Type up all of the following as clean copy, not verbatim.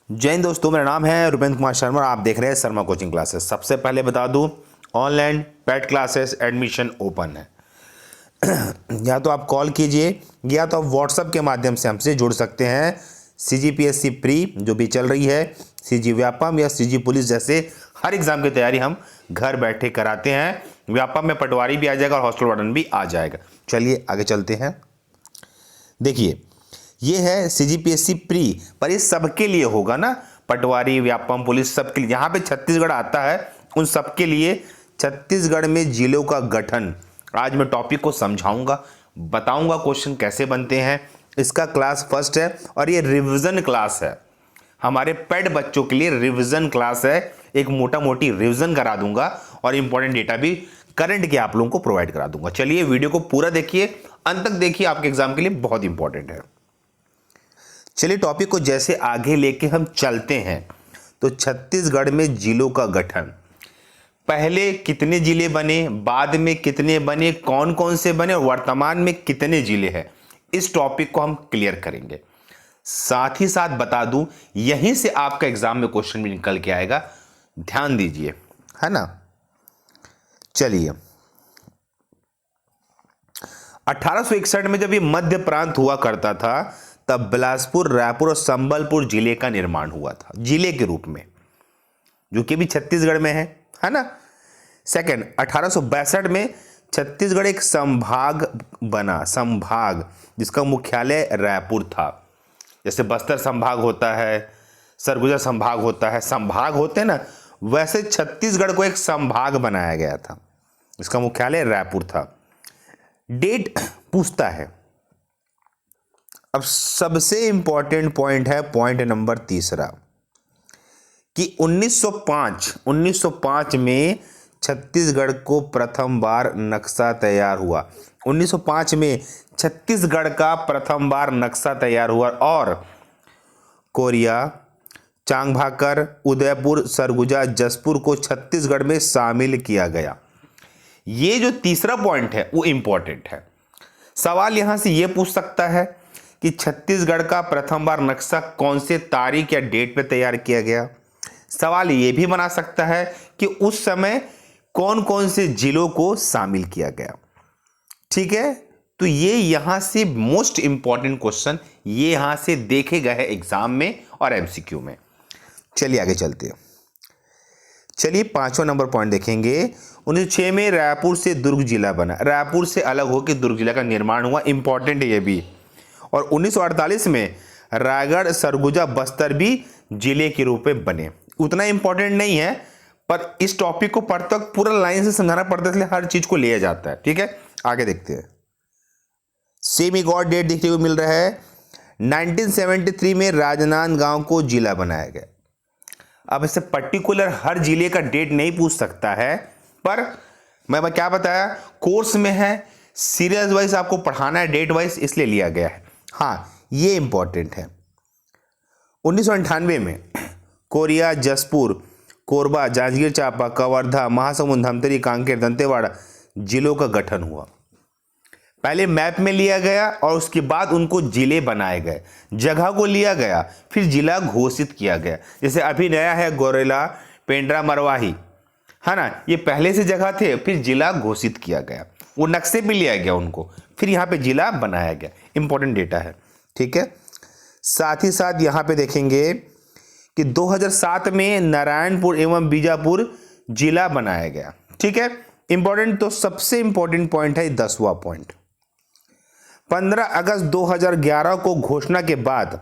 जय हिंद दोस्तों, मेरा नाम है रुपेंद्र कुमार शर्मा और आप देख रहे हैं शर्मा कोचिंग क्लासेस। सबसे पहले बता दूं, ऑनलाइन पेट क्लासेस एडमिशन ओपन है। या तो आप कॉल कीजिए या तो आप व्हाट्सएप के माध्यम से हमसे जुड़ सकते हैं। CGPSC प्री जो भी चल रही है, CG व्यापम या CG पुलिस जैसे हर एग्ज़ाम की तैयारी हम घर बैठे कराते हैं। व्यापम में पटवारी भी आ जाएगा और हॉस्टल वार्डन भी आ जाएगा। चलिए आगे चलते हैं। देखिए, ये है CGPSC प्री, पर ये सबके लिए होगा ना, पटवारी व्यापम पुलिस सबके लिए। यहाँ पे छत्तीसगढ़ आता है, उन सबके लिए छत्तीसगढ़ में जिलों का गठन। आज मैं टॉपिक को समझाऊंगा, बताऊंगा क्वेश्चन कैसे बनते हैं। इसका क्लास फर्स्ट है और ये रिवीजन क्लास है। हमारे पेड बच्चों के लिए रिवीजन क्लास है। एक मोटा मोटी रिवीजन करा दूंगा और इंपॉर्टेंट डेटा भी करंट के आप लोगों को प्रोवाइड करा दूंगा। चलिए वीडियो को पूरा देखिए, अंत तक देखिए, आपके एग्जाम के लिए बहुत इंपॉर्टेंट है। चलिए टॉपिक को जैसे आगे लेके हम चलते हैं। तो छत्तीसगढ़ में जिलों का गठन, पहले कितने जिले बने, बाद में कितने बने, कौन कौन से बने और वर्तमान में कितने जिले हैं, इस टॉपिक को हम क्लियर करेंगे। साथ ही साथ बता दूं, यहीं से आपका एग्जाम में क्वेश्चन भी निकल के आएगा, ध्यान दीजिए, है ना। चलिए, 1861 में जब ये मध्य प्रांत हुआ करता था, तब बिलासपुर, रायपुर और संबलपुर जिले का निर्माण हुआ था, जिले के रूप में, जो कि भी छत्तीसगढ़ में है ना। सेकंड, 1862 में छत्तीसगढ़ एक संभाग बना, संभाग जिसका मुख्यालय रायपुर था। जैसे बस्तर संभाग होता है, सरगुजा संभाग होता है, संभाग होते हैं ना, वैसे छत्तीसगढ़ को एक संभाग बनाया गया था, इसका मुख्यालय रायपुर था। डेट पूछता है। अब सबसे इंपॉर्टेंट पॉइंट है पॉइंट नंबर तीसरा, कि 1905 में छत्तीसगढ़ को प्रथम बार नक्शा तैयार हुआ। 1905 में छत्तीसगढ़ का प्रथम बार नक्शा तैयार हुआ और कोरिया, चांगभाकर, उदयपुर, सरगुजा, जसपुर को छत्तीसगढ़ में शामिल किया गया। ये जो तीसरा पॉइंट है वो इंपॉर्टेंट है। सवाल यहां से ये पूछ सकता है कि छत्तीसगढ़ का प्रथम बार नक्शा कौन से तारीख या डेट पे तैयार किया गया। सवाल ये भी बना सकता है कि उस समय कौन कौन से जिलों को शामिल किया गया। ठीक है, तो ये यहां से मोस्ट इंपॉर्टेंट क्वेश्चन ये यहां से देखे गए हैं एग्जाम में और MCQ में। चलिए आगे चलते हैं। चलिए 5वां नंबर पॉइंट देखेंगे। 1906 में रायपुर से दुर्ग जिला बना, रायपुर से अलग होकर दुर्ग जिला का निर्माण हुआ, इंपॉर्टेंट है ये भी। और 1948 में रायगढ़, सरगुजा, बस्तर भी जिले के रूप में बने। उतना इंपॉर्टेंट नहीं है, पर इस टॉपिक को पढ़ते वक्त पूरा लाइन से समझाना पड़ता है, इसलिए हर चीज को लिया जाता है। ठीक है, आगे देखते हैं। सेमी गॉड डेट देखने को मिल रहा है। 1973 में राजनांदगांव को जिला बनाया गया। अब इससे पर्टिकुलर हर जिले का डेट नहीं पूछ सकता है, पर मैं क्या बताया, कोर्स में है, सीरियस वाइज आपको पढ़ाना है, डेट वाइज, इसलिए लिया गया है। हाँ, ये इंपॉर्टेंट है। 1998 में कोरिया, जसपुर, कोरबा, जांजगीर चांपा, कवर्धा, महासमुंद, धमतरी, कांकेर, दंतेवाड़ा जिलों का गठन हुआ। पहले मैप में लिया गया और उसके बाद उनको जिले बनाए गए, जगह को लिया गया, फिर जिला घोषित किया गया। जैसे अभी नया है गोरेला, पेंड्रा, मरवाही, है ना, ये पहले से जगह थे, फिर जिला घोषित किया गया, वो नक्शे पे लिया गया उनको, फिर यहाँ पे जिला बनाया गया। इंपॉर्टेंट डेटा है। ठीक है, साथ ही साथ यहाँ पे देखेंगे कि 2007 में नारायणपुर एवं बीजापुर जिला बनाया गया। ठीक है, इंपॉर्टेंट। तो सबसे इंपॉर्टेंट पॉइंट है 10वां पॉइंट। 15 अगस्त 2011 को घोषणा के बाद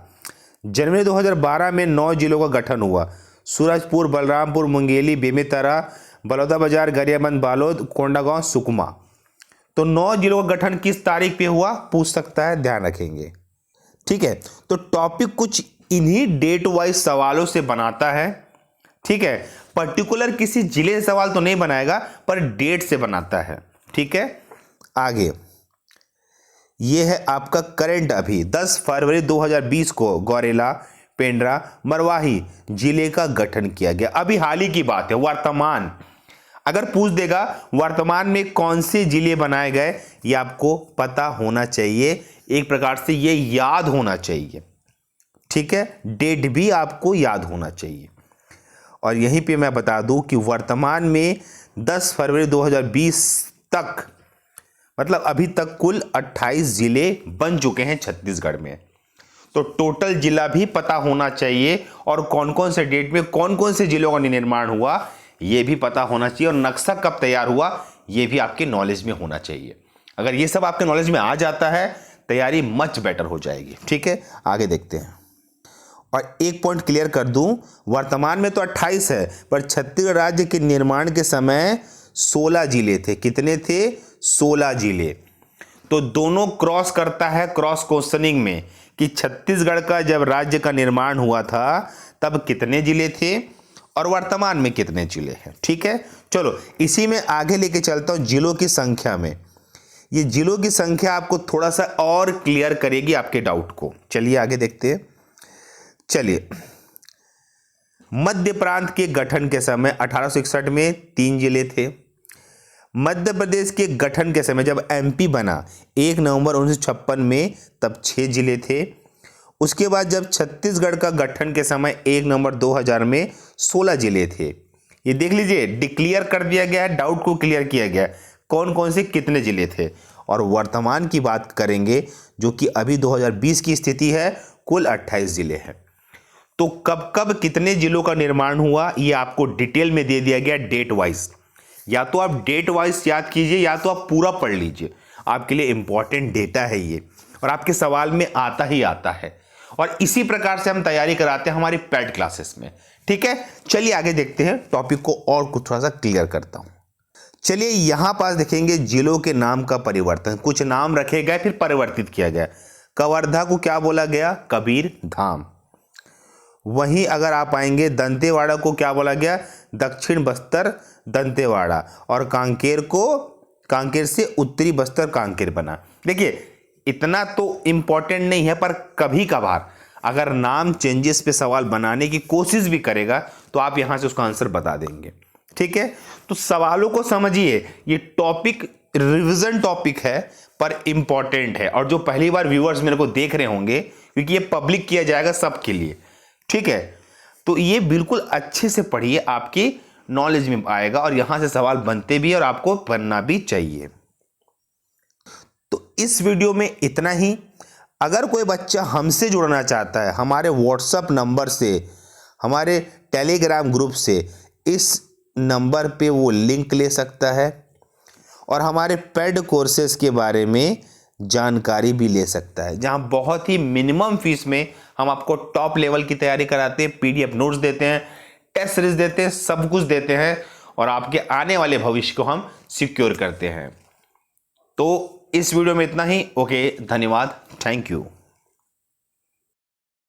जनवरी 2012 में 9 जिलों का गठन हुआ। सूरजपुर, बलरामपुर, मुंगेली, बेमेतरा, बलौदाबाजार, गरियाबंद, बालोद, कोंडागांव, सुकमा। तो 9 जिलों का गठन किस तारीख पे हुआ पूछ सकता है, ध्यान रखेंगे। ठीक है, तो टॉपिक कुछ इन्हीं डेट वाइज सवालों से बनाता है। ठीक है, पर्टिकुलर किसी जिले से सवाल तो नहीं बनाएगा, पर डेट से बनाता है। ठीक है, आगे ये है आपका करंट। अभी 10 फरवरी 2020 को गौरेला, पेंड्रा, मरवाही जिले का गठन किया गया। अभी हाल ही की बात है, वर्तमान। अगर पूछ देगा वर्तमान में कौन से जिले बनाए गए, ये आपको पता होना चाहिए, एक प्रकार से ये याद होना चाहिए। ठीक है, डेट भी आपको याद होना चाहिए। और यहीं पे मैं बता दूं कि वर्तमान में 10 फरवरी 2020 तक, मतलब अभी तक कुल 28 जिले बन चुके हैं छत्तीसगढ़ में। तो टोटल जिला भी पता होना चाहिए और कौन कौन से डेट में कौन कौन से जिलों का निर्माण हुआ ये भी पता होना चाहिए, और नक्शा कब तैयार हुआ ये भी आपके नॉलेज में होना चाहिए। अगर ये सब आपके नॉलेज में आ जाता है, तैयारी मच बेटर हो जाएगी। ठीक है, आगे देखते हैं। और एक पॉइंट क्लियर कर दूं, वर्तमान में तो 28 है, पर छत्तीसगढ़ राज्य के निर्माण के समय 16 जिले थे। कितने थे? 16 जिले। तो दोनों क्रॉस करता है क्रॉस क्वेश्चनिंग में कि छत्तीसगढ़ का जब राज्य का निर्माण हुआ था तब कितने जिले थे और वर्तमान में कितने जिले हैं। ठीक है, चलो इसी में आगे लेके चलता हूं। जिलों की संख्या में, ये जिलों की संख्या आपको थोड़ा सा और क्लियर करेगी आपके डाउट को। चलिए आगे देखते हैं। चलिए, मध्य प्रांत के गठन के समय 1861 में 3 जिले थे। मध्य प्रदेश के गठन के समय जब एमपी बना 1 नवंबर 1956 में, तब 6 जिले थे। उसके बाद जब छत्तीसगढ़ का गठन के समय 1 नवंबर 2000 में 16 जिले थे। ये देख लीजिए, डिक्लेयर कर दिया गया है, डाउट को क्लियर किया गया कौन कौन से कितने जिले थे। और वर्तमान की बात करेंगे जो कि अभी 2020 की स्थिति है, कुल 28 जिले हैं। तो कब कब कितने जिलों का निर्माण हुआ ये आपको डिटेल में दे दिया गया डेट वाइज। या तो आप डेट वाइज याद कीजिए या तो आप पूरा पढ़ लीजिए, आपके लिए इंपॉर्टेंट डेटा है ये, और आपके सवाल में आता ही आता है। और इसी प्रकार से हम तैयारी कराते हैं हमारी पेड क्लासेस में। ठीक है, चलिए आगे देखते हैं, टॉपिक को और कुछ थोड़ा सा क्लियर करता हूं। चलिए यहां पास देखेंगे जिलों के नाम का परिवर्तन। कुछ नाम रखे गए फिर परिवर्तित किया गया। कवर्धा को क्या बोला गया? कबीर धाम। वहीं अगर आप आएंगे दंतेवाड़ा को क्या बोला गया? दक्षिण बस्तर दंतेवाड़ा। और कांकेर को, कांकेर से उत्तरी बस्तर कांकेर बना। देखिए इतना तो इंपॉर्टेंट नहीं है, पर कभी कभार अगर नाम चेंजेस पे सवाल बनाने की कोशिश भी करेगा तो आप यहां से उसका आंसर बता देंगे। ठीक है, तो सवालों को समझिए, ये टॉपिक रिवीजन टॉपिक है पर इंपॉर्टेंट है। और जो पहली बार व्यूअर्स मेरे को देख रहे होंगे, क्योंकि ये पब्लिक किया जाएगा सबके लिए, ठीक है, तो ये बिल्कुल अच्छे से पढ़िए, आपकी नॉलेज में आएगा और यहां से सवाल बनते भी और आपको बनना भी चाहिए। तो इस वीडियो में इतना ही। अगर कोई बच्चा हमसे जुड़ना चाहता है, हमारे व्हाट्सएप नंबर से, हमारे टेलीग्राम ग्रुप से, इस नंबर पे वो लिंक ले सकता है और हमारे पेड कोर्सेज के बारे में जानकारी भी ले सकता है, जहां बहुत ही मिनिमम फीस में हम आपको टॉप लेवल की तैयारी कराते हैं, पीडीएफ नोट्स देते हैं, टेस्ट सीरीज देते हैं, सब कुछ देते हैं और आपके आने वाले भविष्य को हम सिक्योर करते हैं। तो इस वीडियो में इतना ही। ओके, धन्यवाद, थैंक यू।